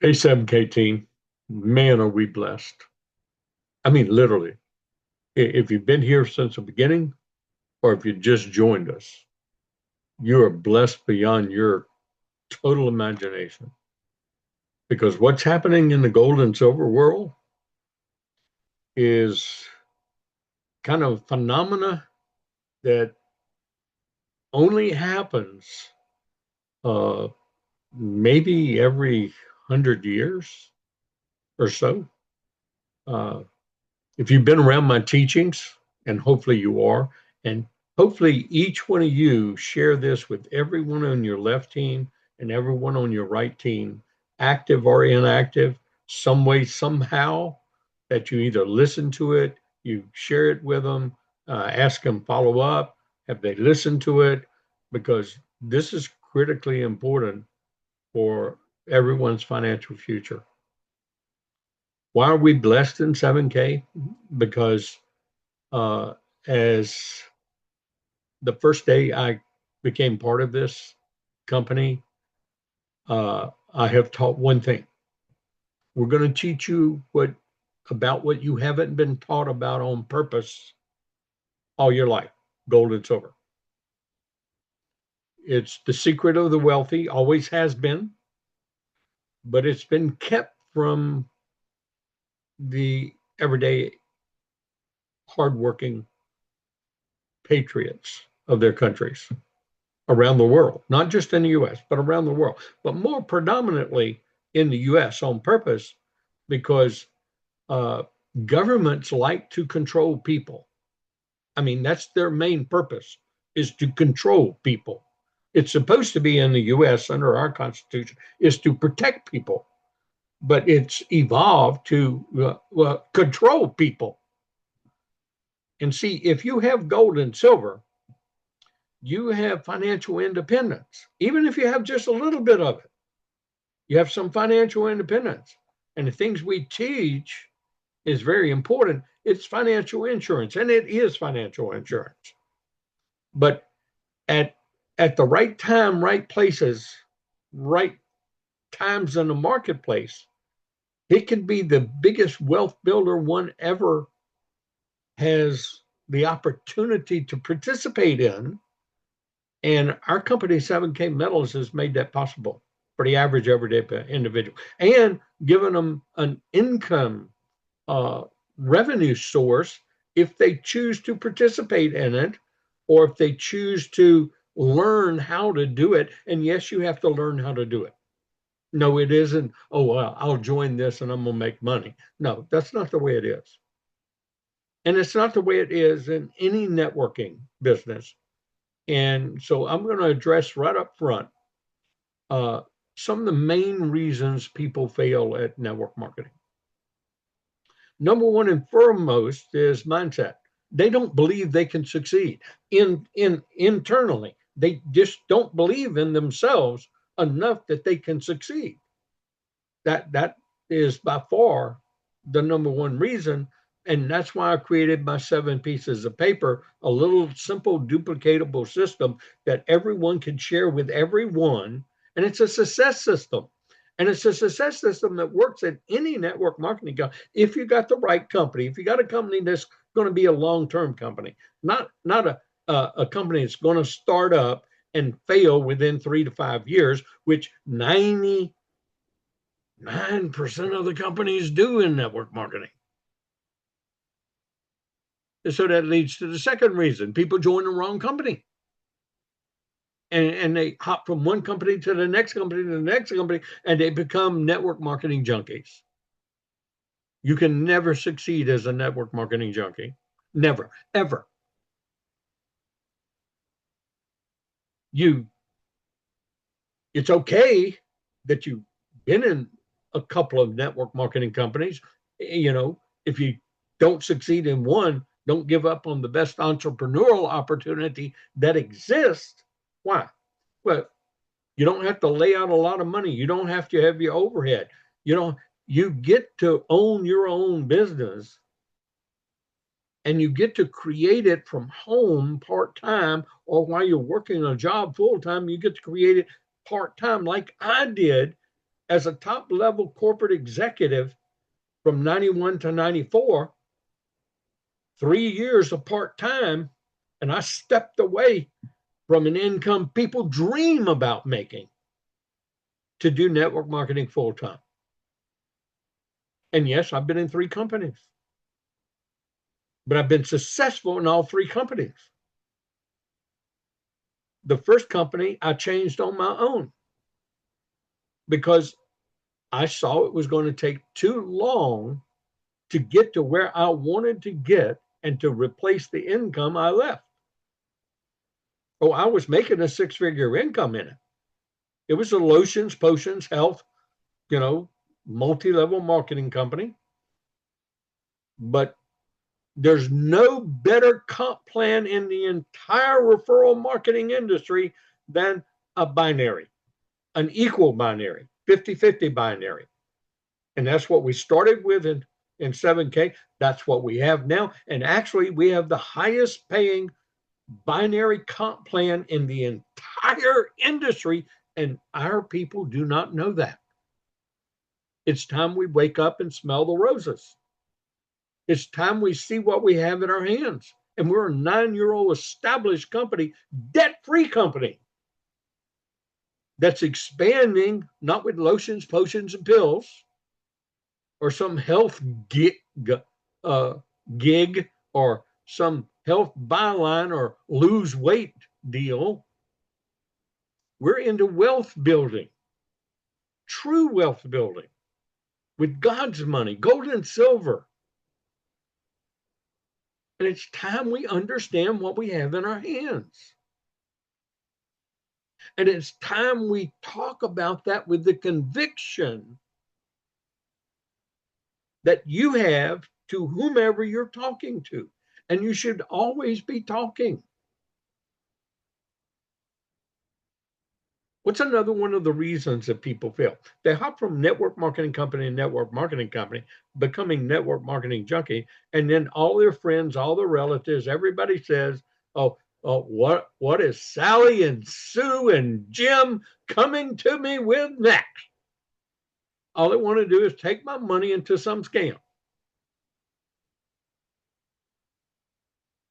Hey, 7K team, man, are we blessed. I mean, literally, if you've been here since the beginning or if you just joined us, you are blessed beyond your total imagination. Because what's happening in the gold and silver world is kind of phenomena that only happens uh, maybe every 100 years or so. Uh, if you've been around my teachings, and hopefully you are, and hopefully each one of you share this with everyone on your left team and everyone on your right team, active or inactive, some way, somehow, that you either listen to it, you share it with them, ask them follow up, have they listened to it? Because this is critically important for everyone's financial future. Why are we blessed in 7K? Because uh, as the first day I became part of this company, I have taught one thing. We're going to teach you what you haven't been taught about on purpose all your life, gold and silver. It's the secret of the wealthy, always has been, but it's been kept from the everyday hardworking patriots of their countries around the world, not just in the US, but around the world, but more predominantly in the US on purpose because uh, governments like to control people. I mean, that's their main purpose is to control people. It's supposed to be in the US under our Constitution is to protect people, but it's evolved to control people. And see, if you have gold and silver, you have financial independence, even if you have just a little bit of it. You have some financial independence. And the things we teach is very important. It's financial insurance, and it is financial insurance. But at at the right time, right places, right times in the marketplace, it can be the biggest wealth builder one ever has the opportunity to participate in. And our company, 7K Metals, has made that possible for the average everyday individual and given them an income uh, revenue source if they choose to participate in it or if they choose to learn how to do it. And yes, you have to learn how to do it. No, it isn't, oh, well, I'll join this and I'm going to make money. No, that's not the way it is. And it's not the way it is in any networking business. And so I'm going to address right up front uh, some of the main reasons people fail at network marketing. Number one and foremost is mindset. They don't believe they can succeed internally. They just don't believe in themselves enough that they can succeed. That is by far the number one reason. And that's why I created my 7 pieces of paper, a little simple duplicatable system that everyone can share with everyone. And it's a success system. And it's a success system that works at any network marketing company. If you got the right company, if you got a company that's going to be a long-term company, not a company that's going to start up and fail within 3 to 5 years, which 99% of the companies do in network marketing. And so that leads to the second reason people join the wrong company. And they hop from one company to the next company to the next company, and they become network marketing junkies. You can never succeed as a network marketing junkie. Never, ever. You, it's okay that you've been in a couple of network marketing companies. You know, if you don't succeed in one, don't give up on the best entrepreneurial opportunity that exists. Why? Well, you don't have to lay out a lot of money. You don't have to have your overhead. You know, you get to own your own business and you get to create it from home part time or while you're working a job full time, you get to create it part time like I did as a top level corporate executive from 91 to 94, 3 years of part time, and I stepped away from an income people dream about making to do network marketing full time. And yes, I've been in 3 companies, but I've been successful in all 3 companies. The first company I changed on my own because I saw it was going to take too long to get to where I wanted to get and to replace the income I left. Oh, I was making a 6-figure income in it. It was a lotions, potions, health, multi-level marketing company. But there's no better comp plan in the entire referral marketing industry than a binary, an equal binary, 50-50 binary. And that's what we started with in 7K. That's what we have now. And actually, we have the highest paying binary comp plan in the entire industry. And our people do not know that. It's time we wake up and smell the roses. It's time we see what we have in our hands. And we're a 9-year-old established company, debt-free company that's expanding, not with lotions, potions, and pills, or some health gig or some health byline or lose weight deal. We're into wealth building, true wealth building with God's money, gold and silver. And it's time we understand what we have in our hands. And it's time we talk about that with the conviction that you have to whomever you're talking to. And you should always be talking. What's another one of the reasons that people fail? They hop from network marketing company to network marketing company, becoming network marketing junkie, and then all their friends, all their relatives, everybody says, oh, what is Sally and Sue and Jim coming to me with next? All they want to do is take my money into some scam.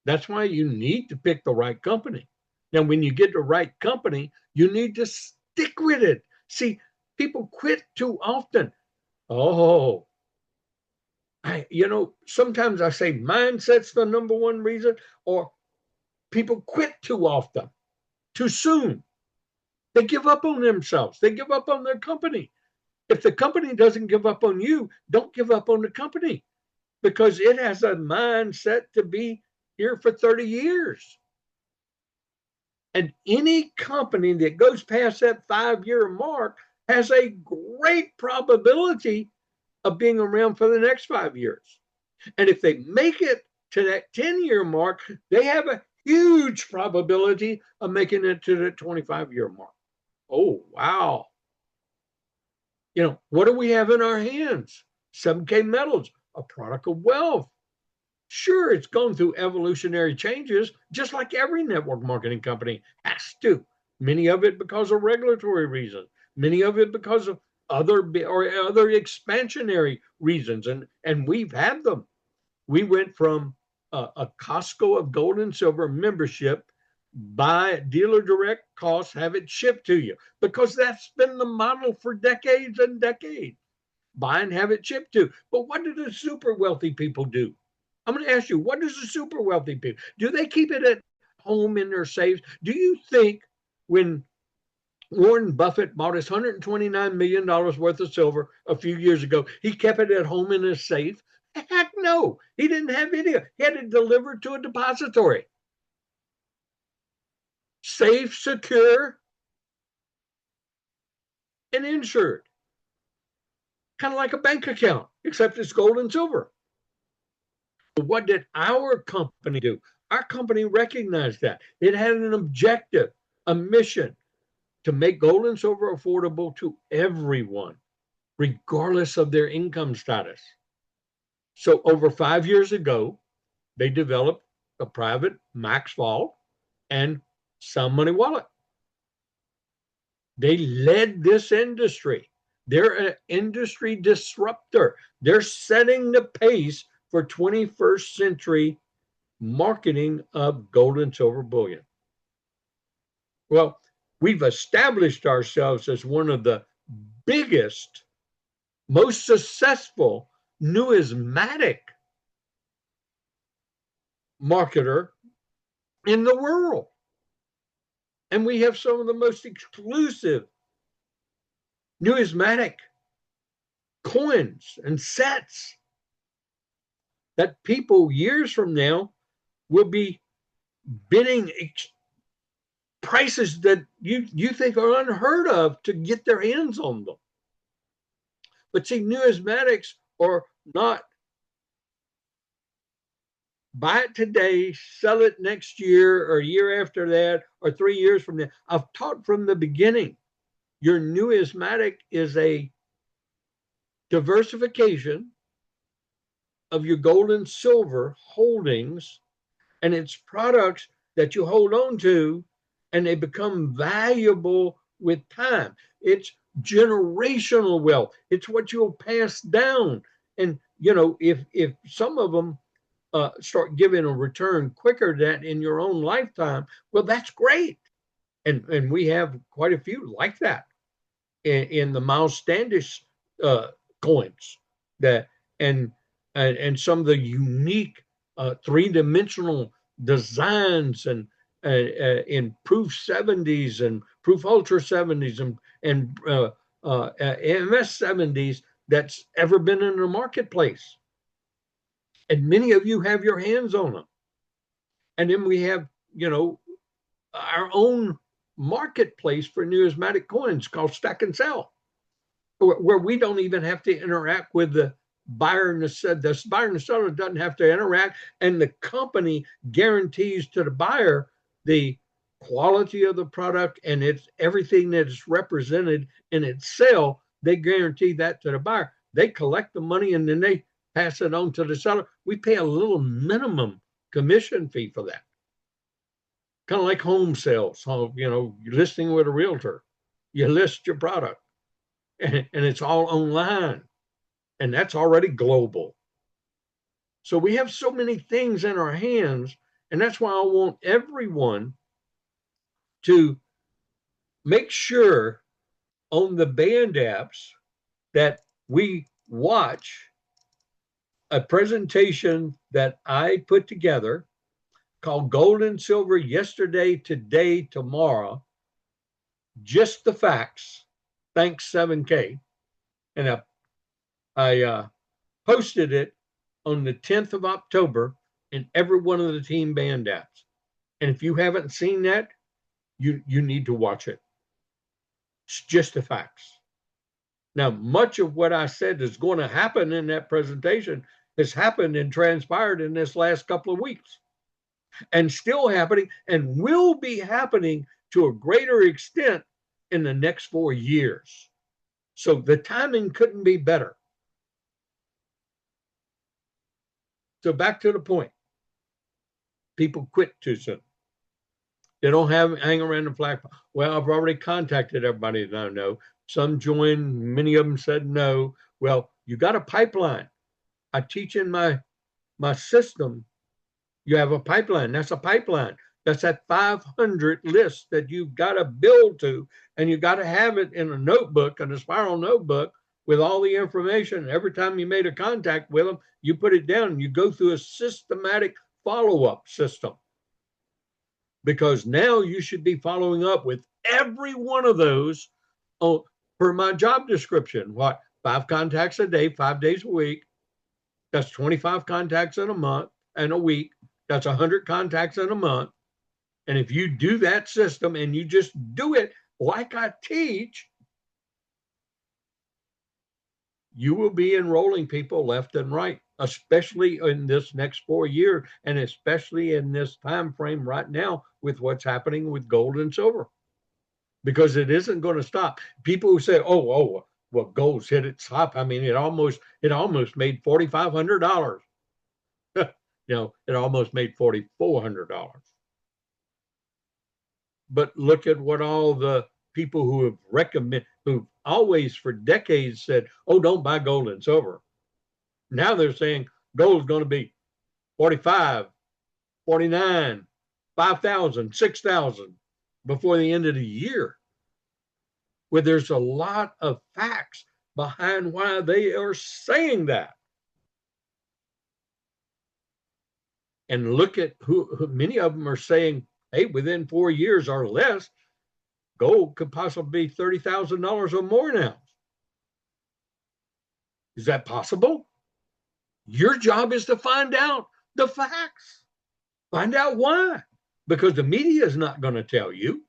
That's why you need to pick the right company. Now, when you get the right company, you need to stick with it. See, people quit too often. Oh, sometimes I say mindset's the number one reason, or people quit too often, too soon. They give up on themselves. They give up on their company. If the company doesn't give up on you, don't give up on the company because it has a mindset to be here for 30 years. And any company that goes past that 5-year mark has a great probability of being around for the next 5 years. And if they make it to that 10-year mark, they have a huge probability of making it to the 25-year mark. Oh, wow. What do we have in our hands? 7K Metals, a product of wealth. Sure, it's gone through evolutionary changes, just like every network marketing company has to. Many of it because of regulatory reasons, many of it because of other expansionary reasons, and we've had them. We went from a Costco of gold and silver membership, buy dealer direct costs, have it shipped to you, because that's been the model for decades and decades. Buy and have it shipped to. But what do the super wealthy people do? I'm going to ask you, what does the super wealthy people do? They keep it at home in their safes? Do you think when Warren Buffett bought his $129 million worth of silver a few years ago, he kept it at home in his safe? Heck no. He didn't have any. He had it delivered to a depository. Safe, secure, and insured. Kind of like a bank account, except it's gold and silver. What did our company do? Our company recognized that. It had an objective, a mission to make gold and silver affordable to everyone, regardless of their income status. So over 5 years ago, they developed a private Max Vault and Sound Money Wallet. They led this industry. They're an industry disruptor. They're setting the pace for 21st century marketing of gold and silver bullion. Well, we've established ourselves as one of the biggest, most successful numismatic marketer in the world. And we have some of the most exclusive numismatic coins and sets that people years from now will be bidding prices that you think are unheard of to get their hands on them. But see, numismatics are not buy it today, sell it next year or a year after that or 3 years from now. I've taught from the beginning, your numismatic is a diversification of your gold and silver holdings, and it's products that you hold on to and they become valuable with time. It's generational wealth. It's what you'll pass down. And you know, if some of them start giving a return quicker than in your own lifetime, well, that's great. And we have quite a few like that in the Miles Standish coins that and some of the unique three-dimensional designs and in proof 70s and proof ultra 70s and MS 70s that's ever been in the marketplace. And many of you have your hands on them. And then we have, you know, our own marketplace for numismatic coins called Stack and Sell, where we don't even have to interact with the buyer and the buyer and the seller doesn't have to interact, and the company guarantees to the buyer the quality of the product and it's everything that is represented in its sale. They guarantee that to the buyer. They collect the money and then they pass it on to the seller. We pay a little minimum commission fee for that. Kind of like home sales, you know, listing with a realtor. You list your product and it's all online, and that's already global. So we have so many things in our hands, and that's why I want everyone to make sure on the band apps that we watch a presentation that I put together called Gold and Silver Yesterday, Today, Tomorrow, Just the Facts, Thanks 7K. And I posted it on the 10th of October in every one of the team band apps. And if you haven't seen that, you need to watch it. It's just the facts. Now, much of what I said is going to happen in that presentation has happened and transpired in this last couple of weeks and still happening and will be happening to a greater extent in the next 4 years. So the timing couldn't be better. So back to the point. People quit too soon. They don't hang around the flagpole. Well, I've already contacted everybody that I know. Some joined, many of them said no. Well, you got a pipeline. I teach in my system, you have a pipeline. That's a pipeline. That's that 500 list that you've got to build to, and you got to have it in a notebook, in a spiral notebook with all the information. Every time you made a contact with them, you put it down and you go through a systematic follow-up system. Because now you should be following up with every one of those per my job description. What? 5 contacts a day, 5 days a week. That's 25 contacts in a month and a week. That's 100 contacts in a month. And if you do that system and you just do it like I teach, you will be enrolling people left and right, especially in this next 4 years, and especially in this time frame right now with what's happening with gold and silver, because it isn't going to stop. People who say, "Oh, well, gold's hit its top." I mean, it almost made $4,500. You know, it almost made $4,400. But look at what all the people who have always for decades said, oh, don't buy gold and silver. Now they're saying gold is going to be 45, 49, 5,000, 6,000 before the end of the year. Where there's a lot of facts behind why they are saying that. And look at who many of them are saying, hey, within 4 years or less, gold could possibly be $30,000 or more now. Is that possible? Your job is to find out the facts. Find out why. Because the media is not going to tell you.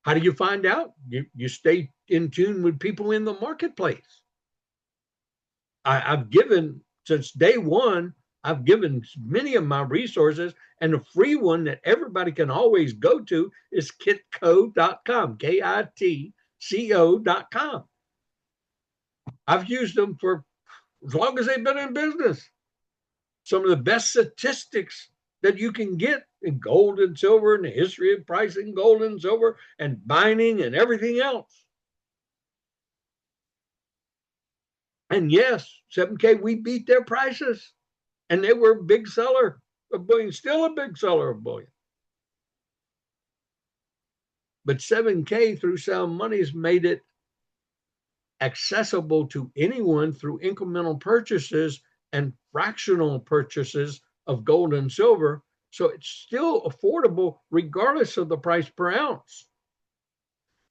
How do you find out? You stay in tune with people in the marketplace. I've given, since day one, I've given many of my resources, and the free one that everybody can always go to is kitco.com, KITCO.com. I've used them for as long as they've been in business. Some of the best statistics that you can get in gold and silver and the history of pricing gold and silver and mining and everything else. And yes, 7K, we beat their prices. And they were a big seller of bullion, still a big seller of bullion. But 7K through Sound Money's made it accessible to anyone through incremental purchases and fractional purchases of gold and silver. So it's still affordable regardless of the price per ounce.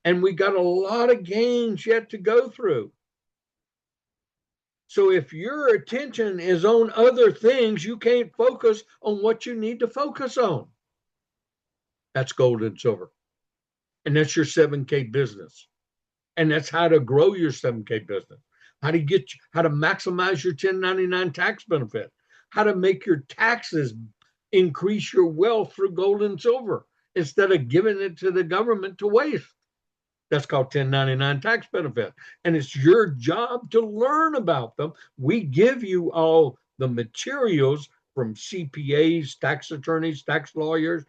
And we got a lot of gains yet to go through. So if your attention is on other things, you can't focus on what you need to focus on. That's gold and silver. And that's your 7K business. And that's how to grow your 7K business. How to maximize your 1099 tax benefit. How to make your taxes increase your wealth through gold and silver instead of giving it to the government to waste. That's called 1099 tax benefit. And it's your job to learn about them. We give you all the materials from CPAs, tax attorneys, tax lawyers,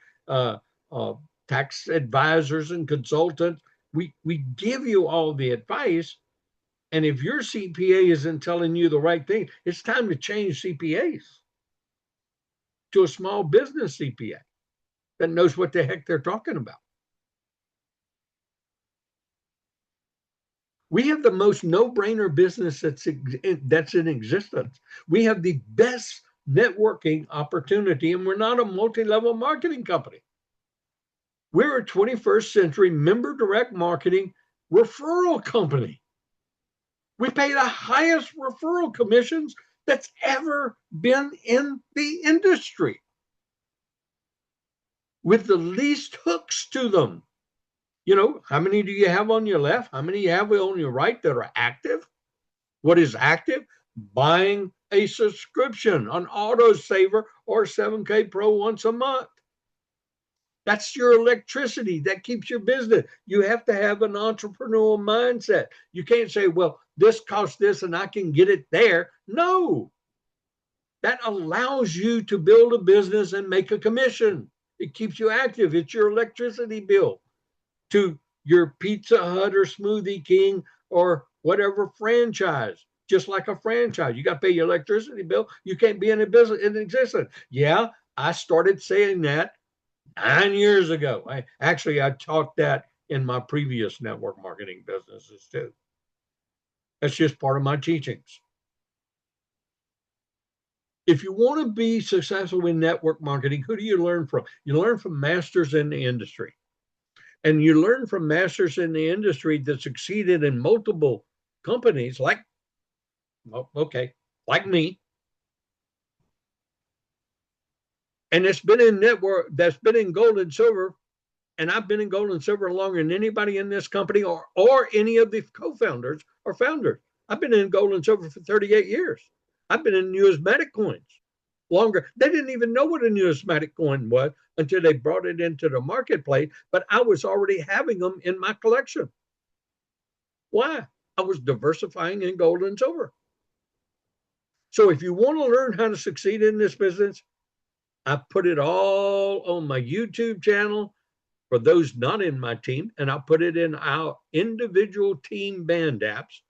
tax advisors and consultants. We give you all the advice. And if your CPA isn't telling you the right thing, it's time to change CPAs to a small business CPA that knows what the heck they're talking about. We have the most no-brainer business that's in existence. We have the best networking opportunity, and we're not a multi-level marketing company. We're a 21st century member direct marketing referral company. We pay the highest referral commissions that's ever been in the industry, with the least hooks to them. You know, how many do you have on your left? How many have we on your right that are active? What is active? Buying a subscription on Autosaver or 7K Pro once a month. That's your electricity. That keeps your business. You have to have an entrepreneurial mindset. You can't say, well, this costs this and I can get it there. No. That allows you to build a business and make a commission. It keeps you active. It's your electricity bill to your Pizza Hut or Smoothie King or whatever franchise. Just like a franchise, you got to pay your electricity bill. You can't be in a business in existence. Yeah, I started saying that 9 years ago. I taught that in my previous network marketing businesses too. That's just part of my teachings. If you want to be successful in network marketing, who do you learn from? You learn from masters in the industry. And you learn from masters in the industry that succeeded in multiple companies like me. And it's been in network, that's been in gold and silver. And I've been in gold and silver longer than anybody in this company or any of the co-founders or founders. I've been in gold and silver for 38 years. I've been in numismatic coins longer. They didn't even know what a numismatic coin was until they brought it into the marketplace, but I was already having them in my collection. Why? I was diversifying in gold and silver. So if you want to learn how to succeed in this business, I put it all on my YouTube channel. for those not in my team, and I'll put it in our individual team band apps.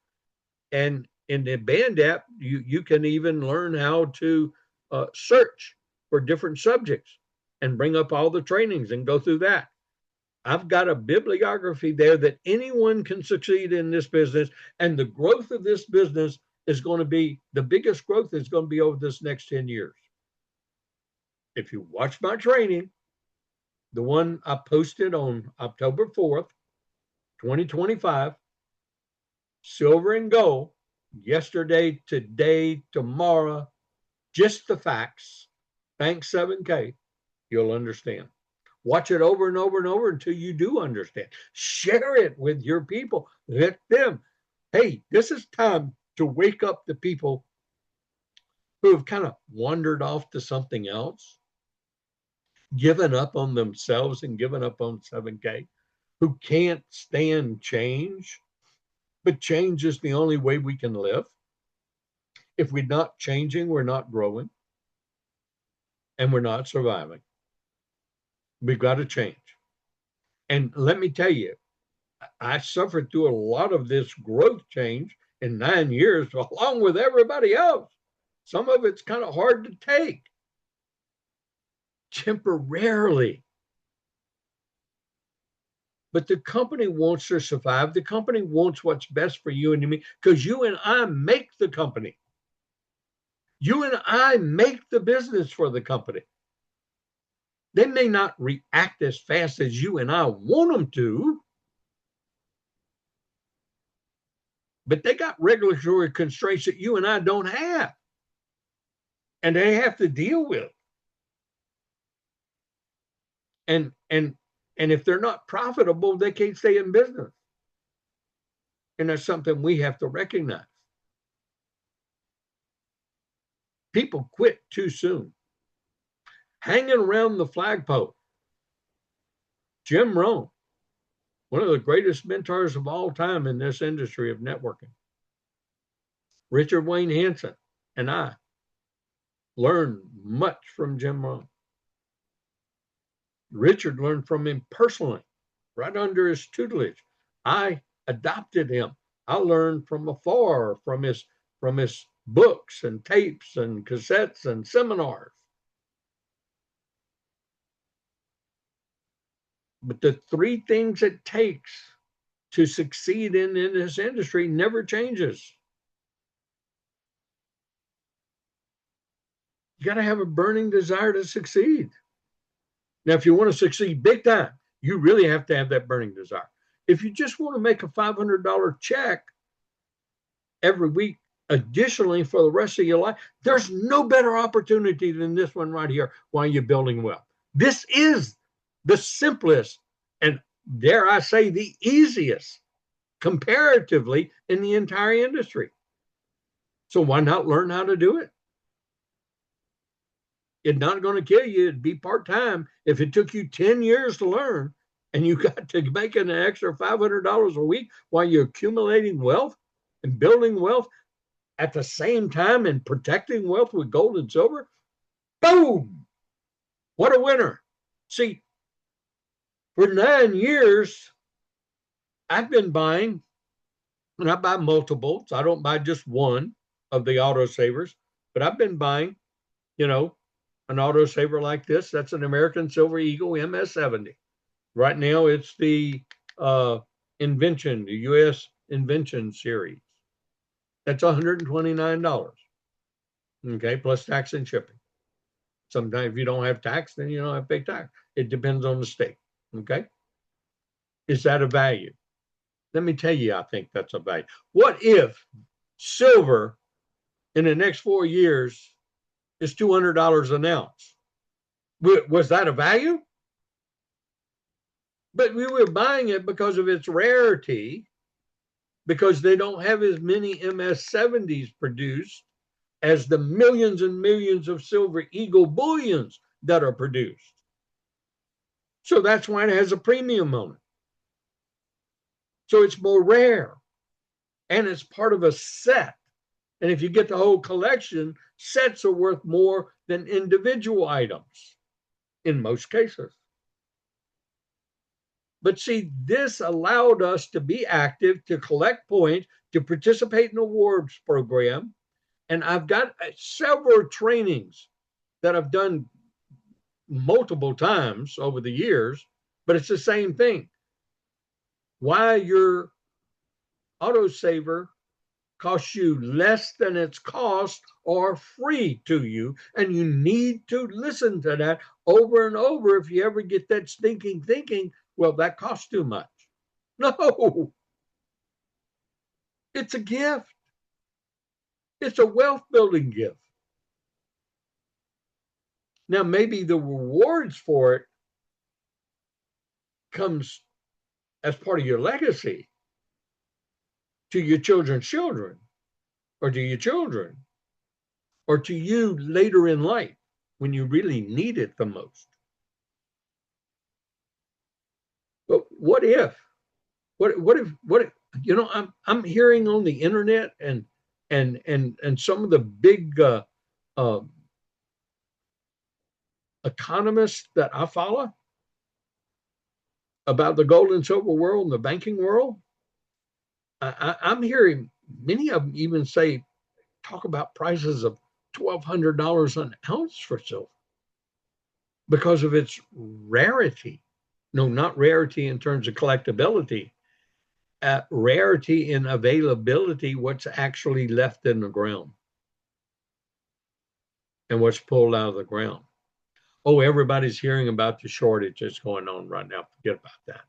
And in the band app, you can even learn how to search for different subjects and bring up all the trainings and go through that. I've got a bibliography there that anyone can succeed in this business. And the growth of this business is going to be the biggest growth is going to be over this next 10 years. If you watch my training, the one I posted on October 4th, 2025, silver and gold, yesterday, today, tomorrow, just the facts, Bank 7K, you'll understand. Watch it over and over and over until you do understand. Share it with your people. Let them, hey, this is time to wake up the people who have kind of wandered off to something else, given up on themselves and given up on 7K, who can't stand change, but change is the only way we can live. If we're not changing, we're not growing, and we're not surviving. We've got to change. And let me tell you, I suffered through a lot of this growth change in 9 years, along with everybody else. Some of it's kind of hard to take temporarily. But the company wants to survive. The company wants what's best for you and me, because you and I make the company. You and I make the business for the company. They may not react as fast as you and I want them to, but they got regulatory constraints that you and I don't have, and they have to deal with. And if they're not profitable, they can't stay in business. And that's something we have to recognize. People quit too soon. Hanging around the flagpole. Jim Rohn, one of the greatest mentors of all time in this industry of networking. Richard Wayne Hansen and I learned much from Jim Rohn. Richard learned from him personally, right under his tutelage. I adopted him. I learned from afar from his books and tapes and cassettes and seminars. But the three things it takes to succeed in this industry never changes. You got to have a burning desire to succeed. Now, if you want to succeed big time, you really have to have that burning desire. If you just want to make a $500 check every week, additionally for the rest of your life, there's no better opportunity than this one right here while you're building wealth. This is the simplest and, dare I say, the easiest comparatively in the entire industry. So why not learn how to do it? It's not going to kill you. It'd be part-time. If it took you 10 years to learn and you got to make an extra $500 a week while you're accumulating wealth and building wealth at the same time and protecting wealth with gold and silver, boom, what a winner. See, for 9 years, I've been buying, and I buy multiples. I don't buy just one of the autosavers, but I've been buying, an autosaver like this. That's an American Silver Eagle MS70. Right now, it's the Invention, the U.S. Invention series. That's $129. Okay, plus tax and shipping. Sometimes if you don't have tax, then you don't have to pay tax. It depends on the state. Okay. Is that a value? Let me tell you, I think that's a value. What if silver in the next 4 years is $200 an ounce? Was that a value? But we were buying it because of its rarity, because they don't have as many MS70s produced as the millions and millions of Silver Eagle bullions that are produced. So that's why it has a premium on it. So it's more rare, and it's part of a set. And if you get the whole collection, sets are worth more than individual items in most cases. But see, this allowed us to be active, to collect points, to participate in awards program. And I've got several trainings that I've done multiple times over the years, but it's the same thing. Why your autosaver costs you less than its cost or free to you. And you need to listen to that over and over if you ever get that stinking thinking, well, that costs too much. No, it's a gift. It's a wealth building gift. Now, maybe the rewards for it comes as part of your legacy to your children's children or to your children or to you later in life when you really need it the most. But what if? What if I'm hearing on the internet and some of the big uh, economists that I follow about the gold and silver world and the banking world, I'm hearing many of them even talk about prices of $1,200 an ounce for silver because of its rarity. No, not rarity in terms of collectability, rarity in availability, what's actually left in the ground and what's pulled out of the ground. Oh, everybody's hearing about the shortage that's going on right now. Forget about that.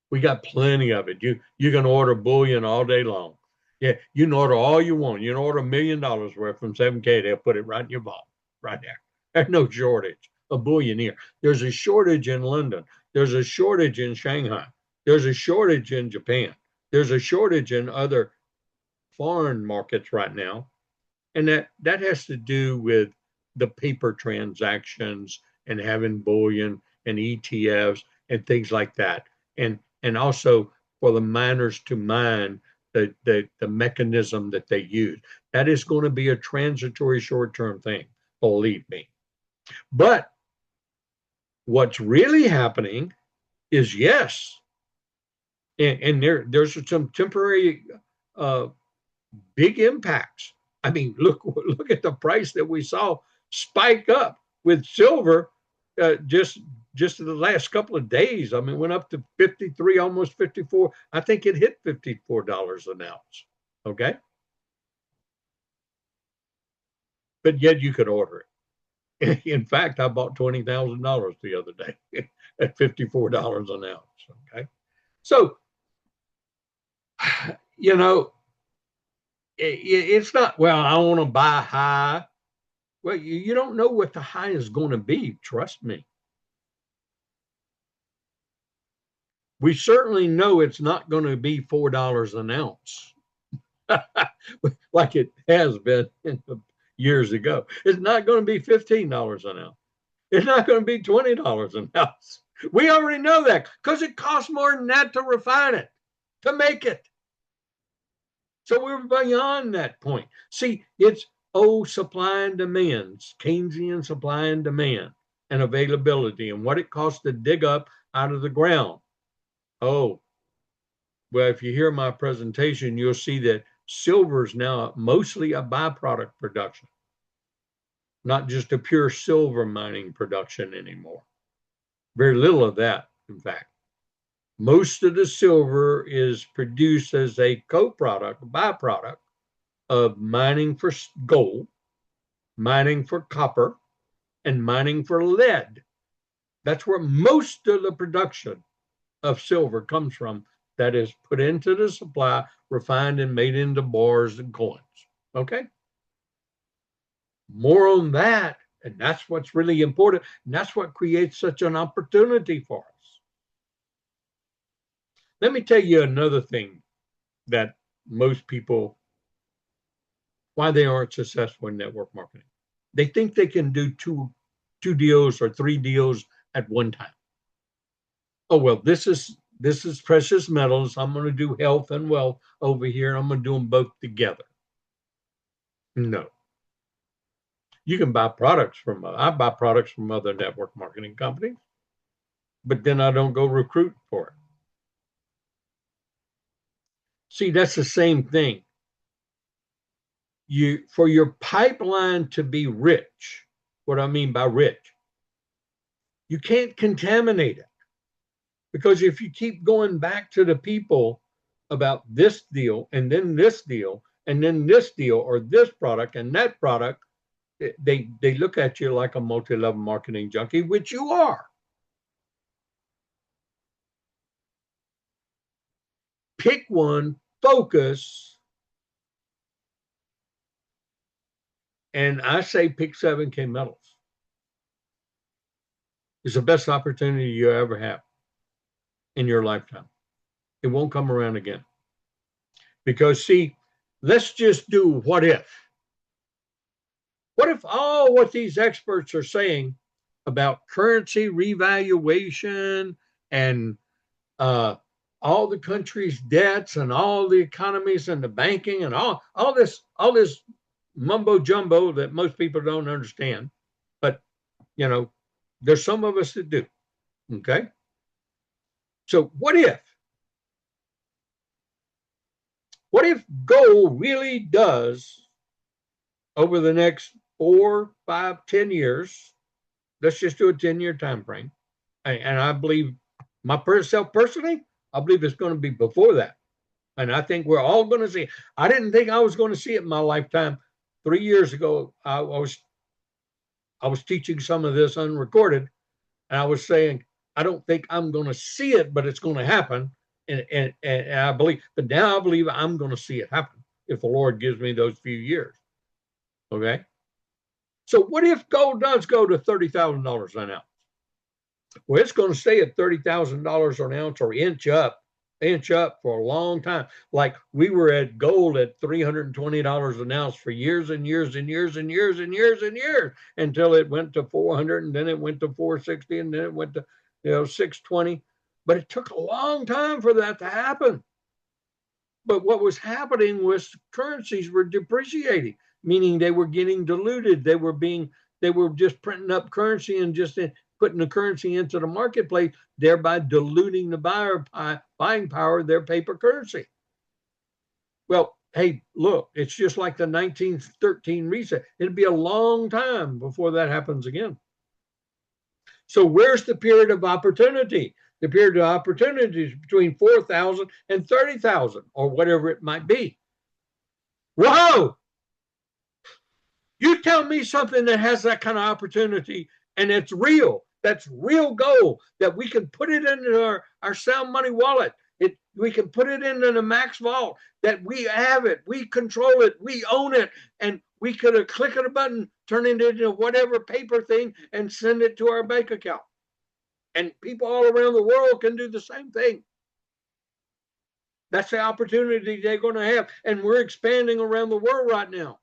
We got plenty of it. You can order bullion all day long. Yeah, you can order all you want. You can order $1 million worth from 7K. They'll put it right in your vault, right there. There's no shortage of bullion here. There's a shortage in London. There's a shortage in Shanghai. There's a shortage in Japan. There's a shortage in other foreign markets right now. And that has to do with the paper transactions and having bullion and ETFs and things like that. And also for the miners to mine the mechanism that they use. That is going to be a transitory short-term thing, believe me. But what's really happening is yes, and there's some temporary big impacts. I mean, look at the price that we saw spike up with silver just in the last couple of days. I mean, went up to 53, almost 54. I think it hit $54 an ounce. Okay. But yet you could order it. In fact, I bought $20,000 the other day at $54 an ounce. Okay. So, you know, it's not, well, I want to buy high. Well, you don't know what the high is going to be. Trust me. We certainly know it's not going to be $4 an ounce like it has been years ago. It's not going to be $15 an ounce. It's not going to be $20 an ounce. We already know that because it costs more than that to refine it, to make it. So we're beyond that point. See, it's supply and demand, Keynesian supply and demand and availability and what it costs to dig up out of the ground. Oh, well, if you hear my presentation, you'll see that silver is now mostly a byproduct production, not just a pure silver mining production anymore. Very little of that, in fact. Most of the silver is produced as a co-product, byproduct of mining for gold, mining for copper, and mining for lead. That's where most of the production of silver comes from. That is put into the supply, refined and made into bars and coins. Okay? More on that. And that's what's really important. And that's what creates such an opportunity for us. Let me tell you another thing that most people, why they aren't successful in network marketing. They think they can do two deals or three deals at one time. Oh, well, this is precious metals. I'm going to do health and wealth over here. I'm going to do them both together. No. You can buy products I buy products from other network marketing companies. but then I don't go recruit for it. See, that's the same thing. For your pipeline to be rich, what I mean by rich, you can't contaminate it. Because if you keep going back to the people about this deal and then this deal and then this deal or this product and that product, they look at you like a multi-level marketing junkie, which you are. Pick one, focus, and I say pick 7K metals. It's the best opportunity you ever have in your lifetime. It won't come around again. Because, see, let's just do what if. What if all what these experts are saying about currency revaluation and all the country's debts and all the economies and the banking and all this mumbo jumbo that most people don't understand, but there's some of us that do. Okay, so what if gold really does over the next 4, 5, 10 years? Let's just do a 10-year time frame, and I believe myself personally, I believe it's going to be before that. And I think we're all going to see it. I didn't think I was going to see it in my lifetime. 3 years ago, I was teaching some of this unrecorded, and I was saying, I don't think I'm going to see it, but it's going to happen. And I believe, but now I believe I'm going to see it happen if the Lord gives me those few years. Okay. So what if gold does go to $30,000 an ounce? Well, it's going to stay at $30,000 an ounce or inch up for a long time. Like we were at gold at $320 an ounce for years and years and years and years and years and years until it went to 400, and then it went to 460, and then it went to 620. But it took a long time for that to happen. But what was happening was currencies were depreciating, meaning they were getting diluted. They were just printing up currency and just putting the currency into the marketplace, thereby diluting the buying power of their paper currency. Well, hey, look, it's just like the 1913 reset. It'll be a long time before that happens again. So where's the period of opportunity? The period of opportunity is between 4,000 and 30,000 or whatever it might be. Whoa! You tell me something that has that kind of opportunity and it's real. That's real gold that we can put it into our sound money wallet. We can put it into the Max Vault, that we have it, we control it, we own it, and we could click on a button, turn it into whatever paper thing, and send it to our bank account. And people all around the world can do the same thing. That's the opportunity they're going to have. And we're expanding around the world right now.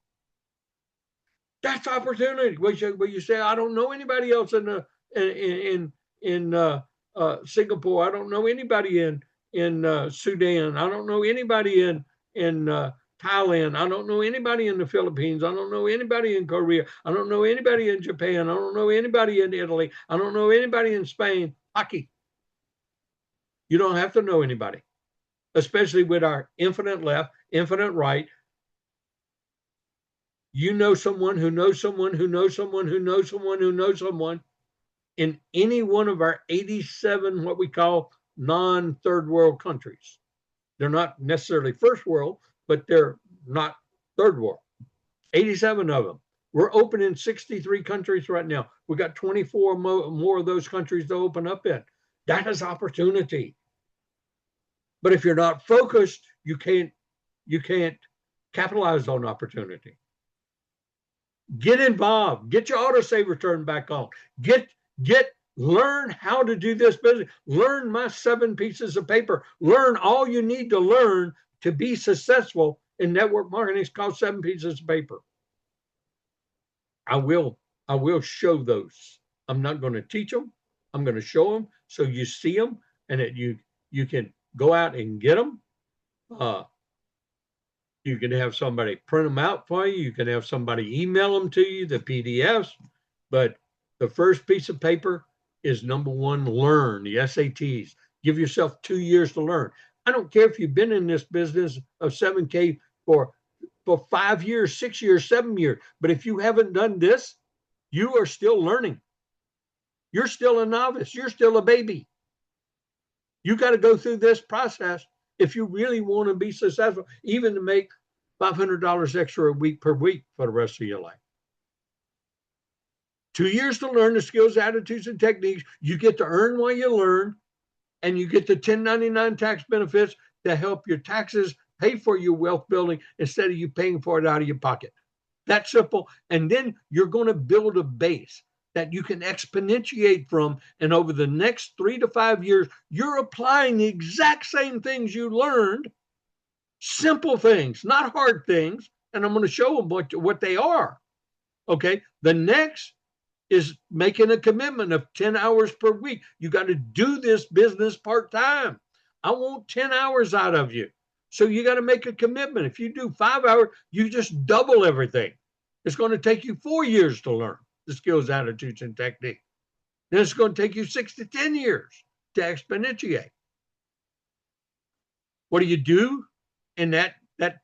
That's opportunity. Where you say, I don't know anybody else in Singapore. I don't know anybody in Sudan. I don't know anybody in Thailand. I don't know anybody in the Philippines. I don't know anybody in Korea. I don't know anybody in Japan. I don't know anybody in Italy. I don't know anybody in Spain. Hockey. You don't have to know anybody, especially with our infinite left, infinite right. You know someone who knows someone who knows someone who knows someone who knows someone in any one of our 87, what we call non-third world countries. They're not necessarily first world, but they're not third world. 87 of them. We're open in 63 countries right now. We got 24 more of those countries to open up in. That is opportunity. But if you're not focused, you can't capitalize on opportunity. Get involved. Get your autosaver turned back on. Learn how to do this business. Learn my 7 pieces of paper. Learn all you need to learn to be successful in network marketing. It's called 7 pieces of paper. I will show those. I'm not going to teach them. I'm going to show them so you see them and that you can go out and get them. You can have somebody print them out for you. You can have somebody email them to you, the PDFs. But the first piece of paper is number one, learn the SATs. Give yourself 2 years to learn. I don't care if you've been in this business of 7K for 5 years, 6 years, 7 years, but if you haven't done this, you are still learning. You're still a novice. You're still a baby. You got to go through this process if you really want to be successful, even to make $500 extra a week per week for the rest of your life. 2 years to learn the skills, attitudes, and techniques. You get to earn while you learn, and you get the 1099 tax benefits to help your taxes pay for your wealth building instead of you paying for it out of your pocket. That's simple. And then you're going to build a base that you can exponentiate from. And over the next 3 to 5 years, you're applying the exact same things you learned, simple things, not hard things. And I'm going to show them what they are. Okay. The next is making a commitment of 10 hours per week. You got to do this business part-time. I want 10 hours out of you. So you got to make a commitment. If you do 5 hours, you just double everything. It's going to take you 4 years to learn the skills, attitudes, and technique. Then it's going to take you 6 to 10 years to exponentiate. What do you do in that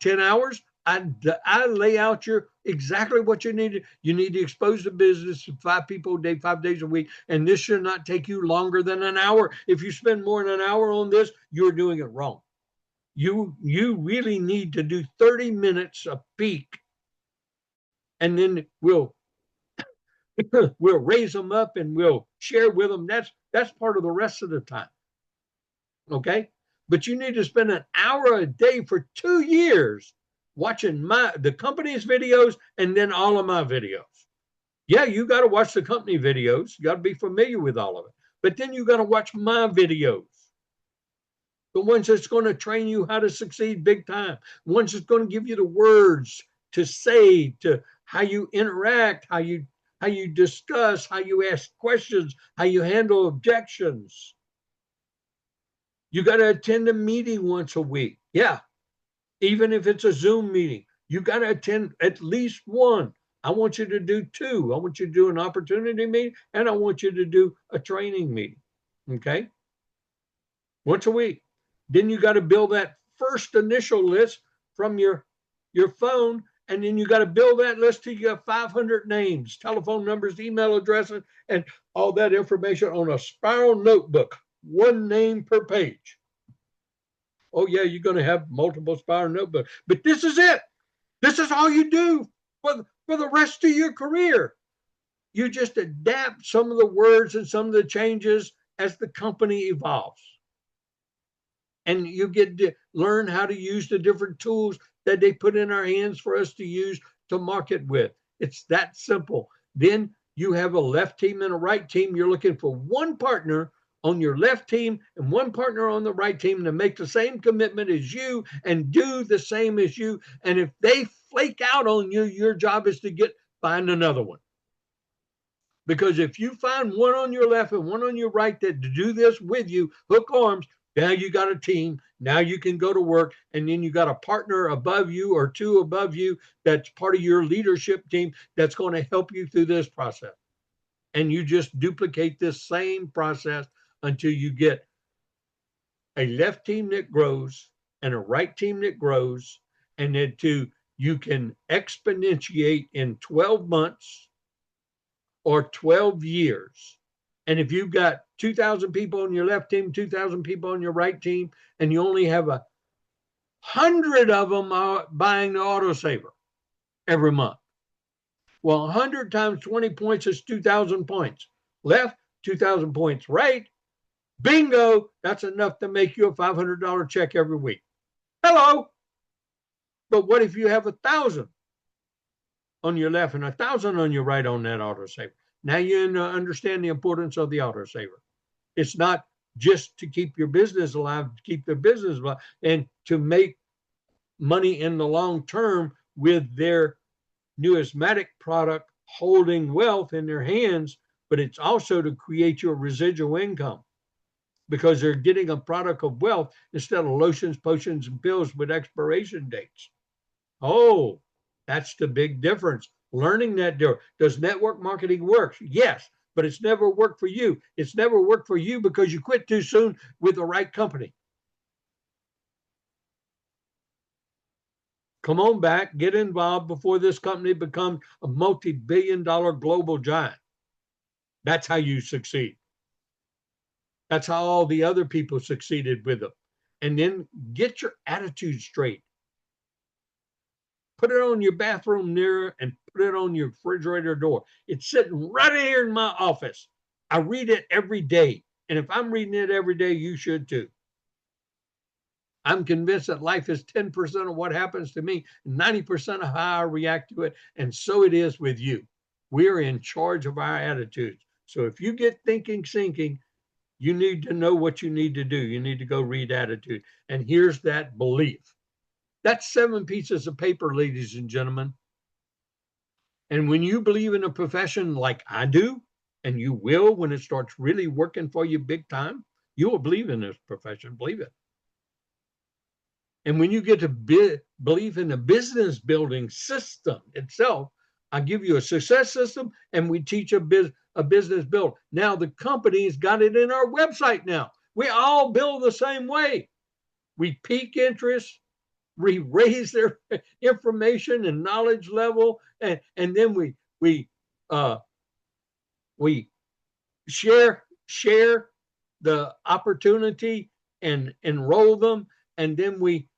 10 hours? I lay out exactly what you need. You need to expose the business to 5 people a day, 5 days a week. And this should not take you longer than an hour. If you spend more than an hour on this, you're doing it wrong. You really need to do 30 minutes a peak. And then we'll raise them up and we'll share with them. That's part of the rest of the time. Okay? But you need to spend an hour a day for 2 years watching the company's videos and then all of my videos. Yeah, you got to watch the company videos. You got to be familiar with all of it. But then you got to watch my videos. The ones that's going to train you how to succeed big time. The ones that's going to give you the words to say, to how you interact, how you discuss, how you ask questions, how you handle objections. You got to attend a meeting once a week. Yeah. Even if it's a Zoom meeting, you got to attend at least one. I want you to do 2. I want you to do an opportunity meeting, and I want you to do a training meeting. Okay? Once a week. Then you got to build that first initial list from your phone, and then you got to build that list till you got 500 names, telephone numbers, email addresses, and all that information on a spiral notebook, 1 name per page. Oh, yeah, you're going to have multiple spiral notebooks. But this is it. This is all you do for the rest of your career. You just adapt some of the words and some of the changes as the company evolves. And you get to learn how to use the different tools that they put in our hands for us to use to market with. It's that simple. Then you have a left team and a right team. You're looking for one partner on your left team and one partner on the right team to make the same commitment as you and do the same as you. And if they flake out on you, your job is to find another one. Because if you find one on your left and one on your right that do this with you, hook arms, now you got a team. Now you can go to work, and then you got a partner above you or 2 above you that's part of your leadership team that's going to help you through this process. And you just duplicate this same process until you get a left team that grows and a right team that grows, and then you can exponentiate in 12 months or 12 years. And if you've got 2,000 people on your left team, 2,000 people on your right team, and you only have 100 of them are buying the autosaver every month. Well, 100 times 20 points is 2,000 points. Left, 2,000 points right. Bingo, that's enough to make you a $500 check every week. Hello. But what if you have 1,000 on your left and 1,000 on your right on that autosaver? Now you understand the importance of the autosaver. It's not just to keep your business alive, to keep the business alive, and to make money in the long term with their numismatic product holding wealth in their hands, but it's also to create your residual income because they're getting a product of wealth instead of lotions, potions, and pills with expiration dates. Oh, that's the big difference. Learning that. Does network marketing work? Yes. but it's never worked for you. It's never worked for you because you quit too soon with the right company. Come on back, get involved before this company becomes a multi-billion-dollar global giant. That's how you succeed. That's how all the other people succeeded with them. And then get your attitude straight. Put it on your bathroom mirror and put it on your refrigerator door. It's sitting right here in my office. I read it every day. And if I'm reading it every day, you should too. I'm convinced that life is 10% of what happens to me, 90% of how I react to it. And so it is with you. We're in charge of our attitudes. So if you get thinking sinking, you need to know what you need to do. You need to go read attitude. And here's that belief. That's 7 pieces of paper, ladies and gentlemen. And when you believe in a profession like I do, and you will when it starts really working for you big time, you will believe in this profession. Believe it. And when you get to believe in the business building system itself, I give you a success system and we teach a business build. Now the company's got it in our website now. We all build the same way. We pique interest, we raise their information and knowledge level, and then we share the opportunity and enroll them, and then we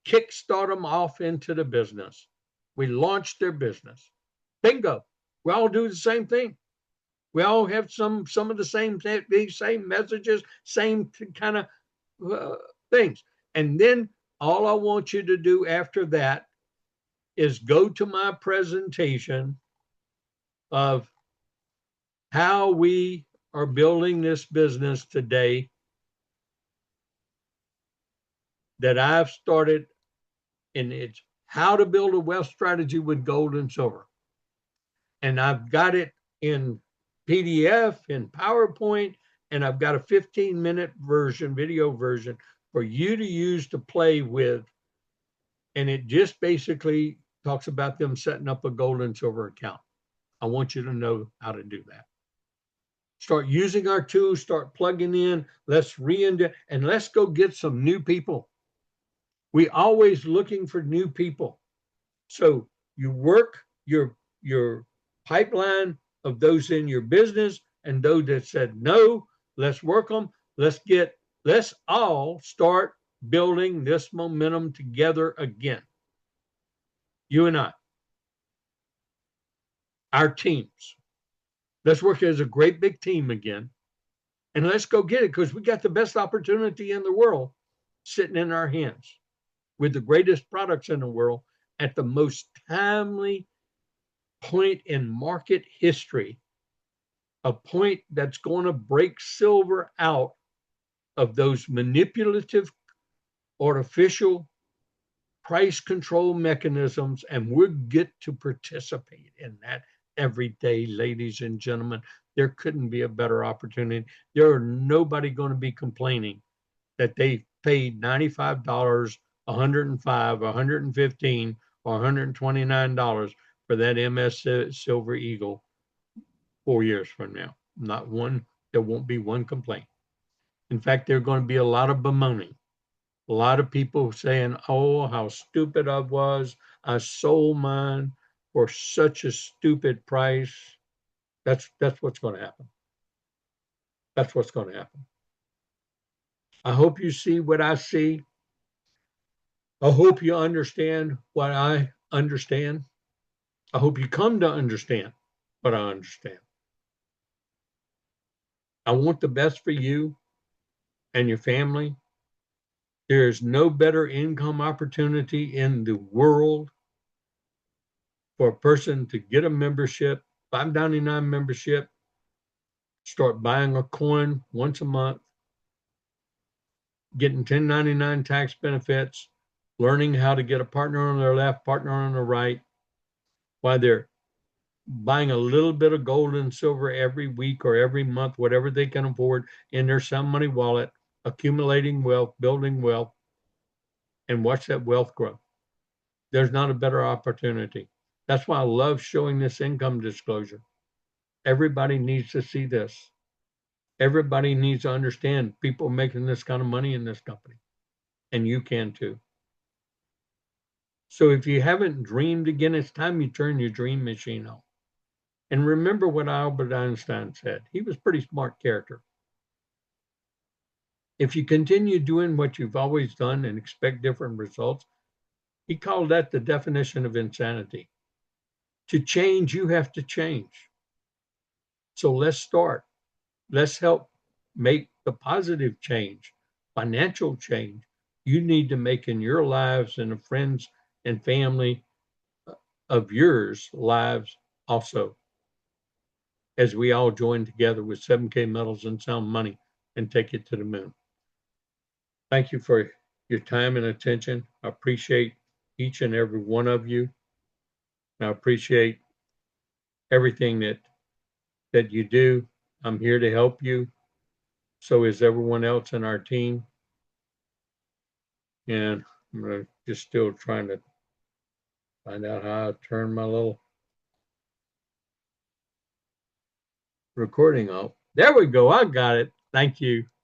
kickstart them off into the business. We launch their business. Bingo. We all do the same thing. We all have some of the same messages, same kind of things. And then all I want you to do after that is go to my presentation of how we are building this business today that I've started, and it's how to build a wealth strategy with gold and silver. And I've got it in PDF, in PowerPoint, and I've got a 15-minute version, video version for you to use to play with. And it just basically talks about them setting up a gold and silver account. I want you to know how to do that. Start using our tools, start plugging in, let's and let's go get some new people. We always looking for new people. So you work your pipeline of those in your business, and those that said no, let's work them. Let's all start building this momentum together again. You and I, our teams. Let's work as a great big team again, and let's go get it, because we got the best opportunity in the world sitting in our hands with the greatest products in the world at the most timely point in market history, a point that's going to break silver out of those manipulative, artificial price control mechanisms, and we'll get to participate in that every day, ladies and gentlemen. There couldn't be a better opportunity. There are nobody going to be complaining that they paid $95, $105, $115, or $129 for that MS Silver Eagle 4 years from now. Not one, there won't be one complaint. In fact, there are going to be a lot of bemoaning. A lot of people saying, oh, how stupid I was. I sold mine for such a stupid price. That's what's going to happen. That's what's going to happen. I hope you see what I see. I hope you understand what I understand. I hope you come to understand what I understand. I want the best for you and your family. There is no better income opportunity in the world for a person to get a membership, $5.99 membership, start buying a coin once a month, getting 1099 tax benefits, learning how to get a partner on their left, partner on the right, while they're buying a little bit of gold and silver every week or every month, whatever they can afford, in their some money wallet, accumulating wealth, building wealth, and watch that wealth grow. There's not a better opportunity. That's why I love showing this income disclosure Everybody needs to see this. Everybody needs to understand people making this kind of money in this company, and you can too. So if you haven't dreamed again, it's time you turn your dream machine on. And remember what Albert Einstein said. He was a pretty smart character. If you continue doing what you've always done and expect different results, he called that the definition of insanity. To change, you have to change. So let's start. Let's help make the positive change, financial change you need to make in your lives and the friends and family of yours lives also, as we all join together with 7K metals and sound money and take it to the moon. Thank you for your time and attention. I appreciate each and every one of you. I appreciate everything that you do. I'm here to help you. So is everyone else in our team. And I'm just still trying to find out how to turn my little recording off. There we go. I got it. Thank you.